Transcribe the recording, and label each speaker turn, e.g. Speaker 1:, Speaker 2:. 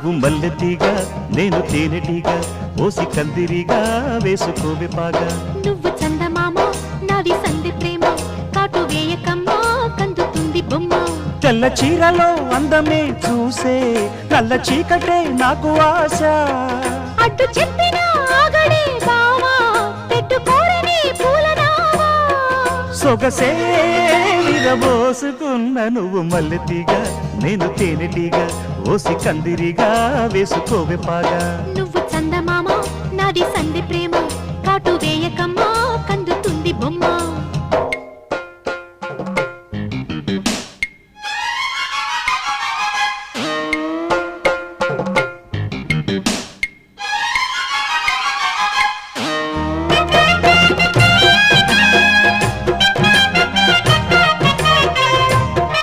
Speaker 1: నువ్వు మల్లెతీగా నేను తేనెటీగా ఓసి కందిరిగా వేసుకోవే పాగా
Speaker 2: నువ్వు చందమామ నాది సంధి ప్రేమ కాటు వేయకమ్మా కందుతుంది బొమ్మ
Speaker 1: తెల్ల చీరలో అందమే చూసే నల్ల చీకటే నాకు ఆశ
Speaker 2: అడ్డు చెప్పిన ఆగడే బావా పెట్టుకోరని పూలనావా
Speaker 1: సొగసే విరబోసుకున్న నువ్వు మల్లెతీగా నేను తేనెటీగా ఓసి కందిరిగా వేసుకోవే పాగా
Speaker 2: నువ్వు చందమామ నాది సంధి ప్రేమ కాటు వేయకమ్మా కందుతుంది బొమ్మ